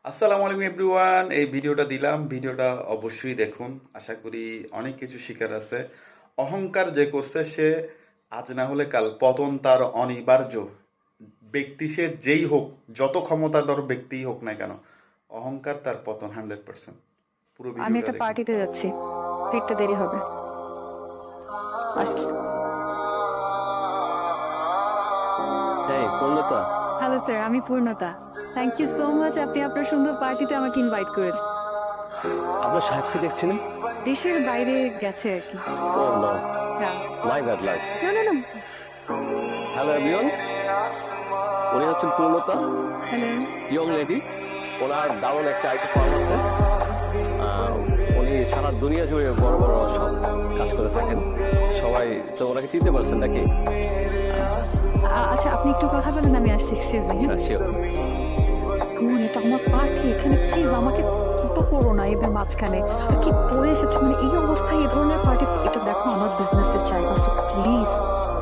আসসালামু আলাইকুম এভরিওয়ান। এই ভিডিওটা দিলাম। ভিডিওটা অবশ্যই দেখুন। আশা করি অনেক কিছু শিখার আছে। অহংকার যে করছে সে আজ না হলে কাল পতন তার অনিবার্য। ব্যক্তি সে যেই হোক, যত ক্ষমতাধর ব্যক্তিই হোক না কেন, অহংকার তার পতন 100%। পুরো আমি ভিডিওটা একটা দেখুন। পার্টিতে যাচ্ছি, ফিরতে দেরি হবে। এই পূর্ণতা, হ্যালো স্যার, আমি পূর্ণতা। থ্যাংক ইউ সো মাচ, আপনি আপনার সুন্দর পার্টিতে আমাকে ইনভাইট করেছেন। আপনার সাহেবকে দেখছি না। দেশের বাইরে গেছে আর কি। ও নো, হ্যাঁ। My bad luck. না না না। হ্যালো এভরিওয়ান, উনি হচ্ছেন পূর্ণতা, হ্যালো। Young lady. ওনার দারুণ একটা আইটি ফার্ম আছে। উনি সারা দুনিয়া জুড়ে বড় বড় সব কাজ করে থাকেন। সবাই তো ওনাকে চিনতে পারছেন নাকি? আচ্ছা, আপনি একটু কথা বলেন, আমি আসছি। Excuse me. হ্যাঁ, শিওর। এটা আমার পার্টি, এখানে প্লিজ আমাকে তো করো না এদের মাঝখানে। আর কি পড়ে এসেছে, মানে এই অবস্থায় এই ধরনের পার্টি। এটা দেখো আমার বিজনেসের জায়গা, সো প্লিজ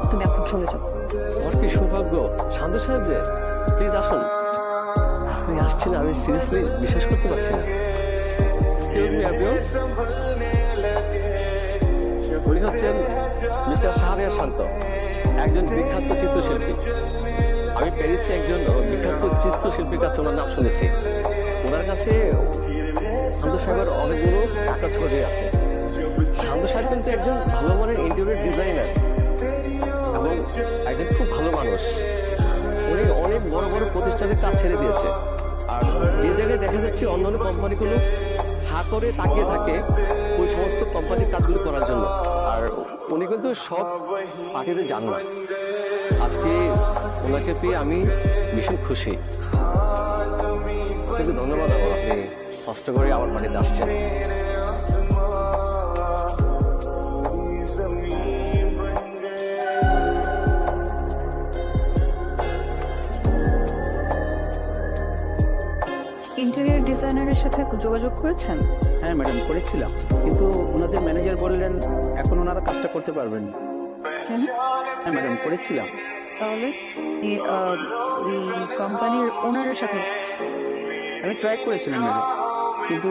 তুমি এখন চলে যাও। আমার কি সৌভাগ্য। শান্ত সাহেব যে, প্লিজ আসুন। আপনি আসছেন, আমি সিরিয়াসলি বিশ্বাস করতে পারছি না। Excuse me, everyone. উনি হচ্ছেন মিস্টার শাহরিয়ার শান্ত, একজন বিখ্যাত চিত্রশিল্পী। আমি প্যারিসে একজন বিখ্যাত চিত্রশিল্পীর কাছে ওনার নাম শুনেছি। ওনার কাছে শান্ত সাহেবের অনেকগুলো টাকা ছড়ি আছে। শান্ত সাহেব কিন্তু একজন ভালো মানের ইন্টেরিয়র ডিজাইনার এবং একজন খুব ভালো মানুষ। উনি অনেক বড় বড় প্রতিষ্ঠানের কাজ ছেড়ে দিয়েছে। আর যে জায়গায় দেখা যাচ্ছে অন্যান্য কোম্পানিগুলো হা করে তাকিয়ে থাকে ওই সমস্ত কোম্পানির কাজগুলো করার জন্য। আর উনি কিন্তু সব পার্টিতে যান না। আজকে ওনাকে পেয়ে আমি ভীষণ খুশি। আপনাকে ধন্যবাদ। আপনি কষ্ট করে আমার পার্টিতে আসছেন। ইন্টেরিয়র ডিজাইনারের সাথে যোগাযোগ করেছেন? হ্যাঁ ম্যাডাম, করেছিলাম, কিন্তু ওনাদের ম্যানেজার বললেন এখন ওনারা কাজটা করতে পারবেন না। কেন? হ্যাঁ ম্যাডাম, করেছিলাম। তাহলে এই কোম্পানির ওনারের সাথে? আমি ট্রাই করেছিলাম ম্যাডাম, কিন্তু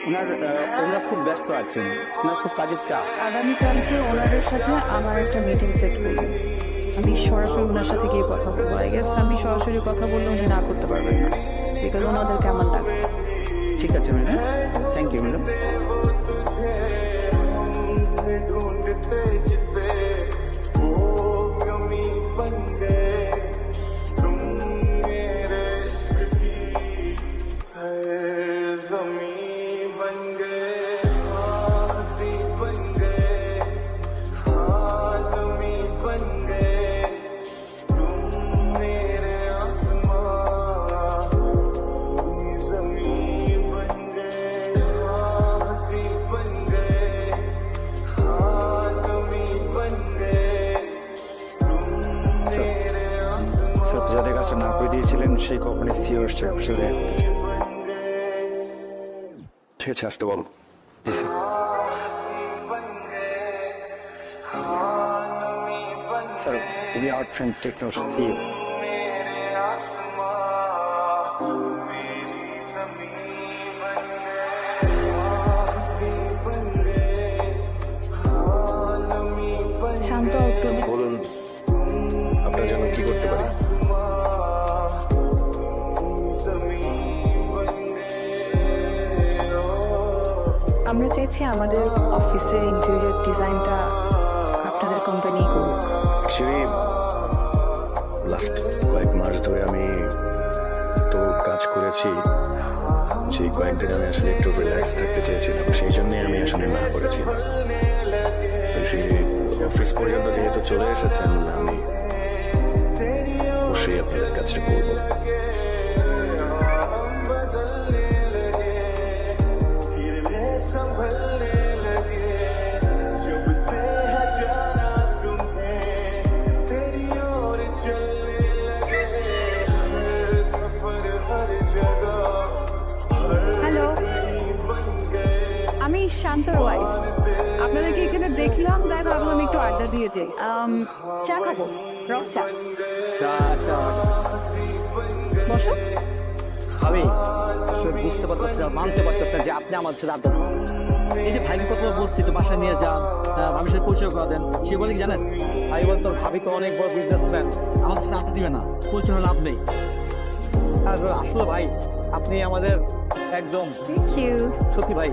ওনারা খুব ব্যস্ত আছেন, ওনার খুব কাজের চাপ। আগামীকালকে ওনারের সাথে আমার একটা মিটিং সেট করবেন। আমি সরাসরি ওনার সাথে গিয়ে কথা বলবো। আই গেস আমি সরাসরি কথা বললে উনি না করতে পারবেন না, বিকজ ওনাদের কেমন লাগবে। ঠিক আছে madam, thank you madam. Sir, যাদের কাছে না করে দিয়েছিলেন সেই কোম্পানির সিও সাথে ঠিক আছে, আসতে বল। জি sir. Sir, we are friend টেকনোর সিও। শান্ত, তুমি বলুন আপনার জন্য কি করতে পারি। আমরা চাইছি আমাদের অফিসের ইন্টেরিয়র ডিজাইনটা আপনাদের কোম্পানি করুক। অ্যাকচুয়ালি লাস্ট কয়েক মাস ধরে আমি তো কাজ করেছি, সেই কয়েকদিন আমি আসলে একটু রিল্যাক্স থাকতে চেয়েছিলাম, সেই জন্যই আমি আসলে না করেছি। তো সেই অফিস পর্যন্ত যেহেতু চলে এসেছেন, আমি অবশ্যই আপনাদের কাজটা করবো। হ্যালো, আমি শান্তর ওয়াইফ। আপনাদেরকে এখানে দেখলাম, তাই ভাবলাম একটু আড্ডা দিয়ে যাই। চা খাবো, রক চা। চা চা বসো। আমি আসলে আসলে বুঝতে পারতেছি না, মানতে পারতেছি না যে আপনি আমাদের সাথে আদর করেন। এই যে ভাইকে কথা বলছি তো বাসায় নিয়ে যান, ভাবির সাথে পরিচয় করে দেন, সে বলে কি জানেন, ভাই বল তোর ভাবি তো অনেক বড় বিজনেসম্যান, আমাদের সাথে আদর দিবে না, পরিচয় হলে লাভ নেই। আর আসলে ভাই আপনি আমাদের একদম থ্যাংক ইউ। সত্যি ভাই